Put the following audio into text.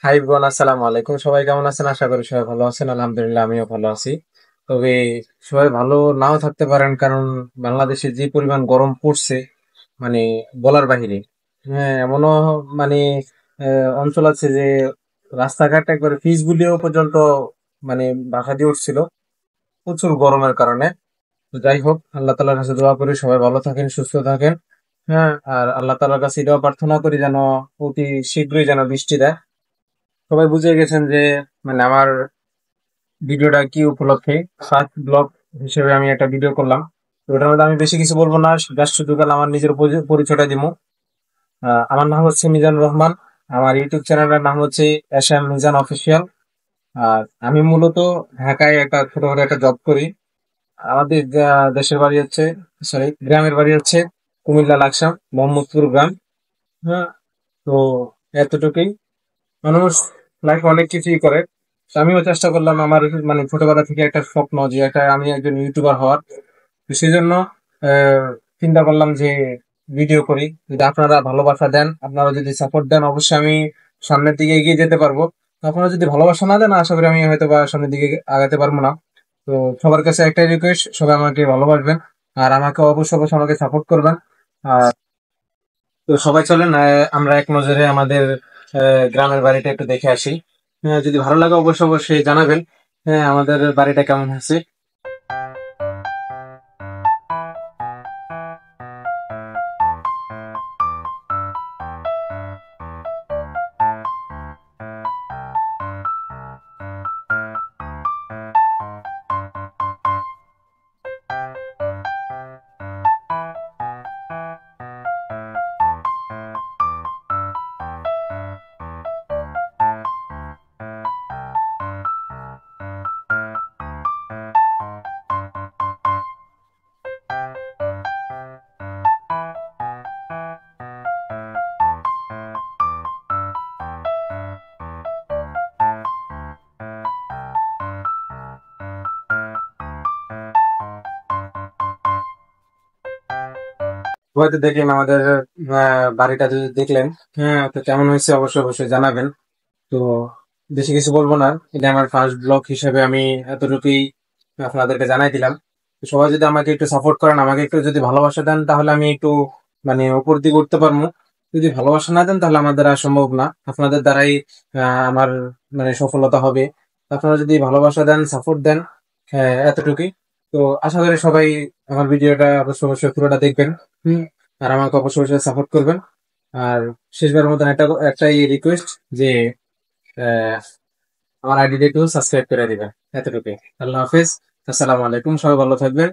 High বোন, আসসালামু আলাইকুম। সবাই কেমন আছেন? আশা করি সবাই ভালো আছেন। আলহামদুলিল্লাহ, আমিও ভালো আছি। তবে সবাই ভালো নাও থাকতে পারেন, কারণ বাংলাদেশে যে পরিমাণ গরম পড়ছে, মানে বলার বাহিরে। হ্যাঁ, এমনও মানে অঞ্চল আছে যে রাস্তাঘাট একবারে ফিস গুলিও পর্যন্ত মানে বাসা দিয়ে উঠছিল প্রচুর গরমের কারণে। তো যাই হোক, আল্লাহ তালার কাছে দোয়া করি সবাই ভালো থাকেন, সুস্থ থাকেন। হ্যাঁ, আর আল্লাহ তালার কাছে এটাও প্রার্থনা করি যেন অতি শীঘ্রই যেন বৃষ্টি দেয়। সবাই বুঝে গেছেন যে মানে আমার ভিডিওটা কি উপলক্ষে। ফার্স্ট ব্লগ হিসেবে আমি একটা ভিডিও করলাম। তো ওটার মধ্যে আমি বেশি কিছু বলবো না, জাস্ট শুধু কাল আমার নিজের পরিচয়টা দিব। আমার নাম হচ্ছে মিজান রহমান। আমার ইউটিউব চ্যানেলের নাম হচ্ছে এস এম মিজান অফিসিয়াল। আর আমি মূলত ঢাকায় একটা ছোটখাটো একটা জব করি। আমাদের দেশের বাড়ি হচ্ছে, সরি, গ্রামের বাড়ি হচ্ছে কুমিল্লা লাকসাম মোহাম্মদপুর গ্রাম। হ্যাঁ, তো এতটুকুই। মানুষ লাইফে অনেক কিছুই করে। তো আমিও চেষ্টা করলাম, আমার মানে ছোটবেলা থেকে একটা স্বপ্ন যে একটা আমি একজন ইউটিউবার হওয়ার। তো সেই জন্য আহ, চিন্তা করলাম যে ভিডিও করি। যদি আপনারা ভালোবাসা দেন, আপনারা যদি সাপোর্ট দেন, অবশ্যই আমি সামনের দিকে এগিয়ে যেতে পারবো। আপনারা যদি ভালোবাসা না দেন, আশা করি আমি হয়তো বা সামনের দিকে আগাতে পারবো না। তো সবার কাছে একটাই রিকোয়েস্ট, সবাই আমাকে ভালোবাসবেন আর আমাকে অবশ্যই অবশ্যই আমাকে সাপোর্ট করবেন। আর তো সবাই চলেন, আমরা এক নজরে আমাদের গ্রামের বাড়িটা একটু দেখে আসি। যদি ভালো লাগে অবশ্যই অবশ্যই জানাবেন। হ্যাঁ, আমাদের বাড়িটা কেমন আছে। হয়তো দেখলেন আমাদের বাড়িটা, যদি দেখলেন, হ্যাঁ, তো কেমন হয়েছে অবশ্যই অবশ্যই জানাবেন। তো বেশি কিছু বলবো না, এটা আমার ফার্স্ট ব্লগ হিসেবে আমি এতটুকুই আপনাদেরকে জানাই দিলাম। তো সবাই যদি আমাকে একটু সাপোর্ট করেন, আমাকে একটু যদি ভালোবাসা দেন, তাহলে আমি একটু মানে উপর দিকে উঠতে পারবো। যদি ভালোবাসা না দেন, তাহলে আমার দ্বারা সম্ভব না। আপনাদের দ্বারাই আমার মানে সফলতা হবে। আপনারা যদি ভালোবাসা দেন, সাপোর্ট দেন, হ্যাঁ, এতটুকুই। তো আশা করি সবাই আমার ভিডিওটা অবশ্যই অবশ্যই পুরোটা দেখবেন। হুম। আর আমাকে অবশ্যই অবশ্যই সাপোর্ট করবেন। আর শেষবারের মতন একটাই রিকোয়েস্ট যে আহ, আমার আইডিটা একটু সাবস্ক্রাইব করে দিবেন। এতটুকুই। আল্লাহ হাফেজ। আসসালামু আলাইকুম, সবাই ভালো থাকবেন।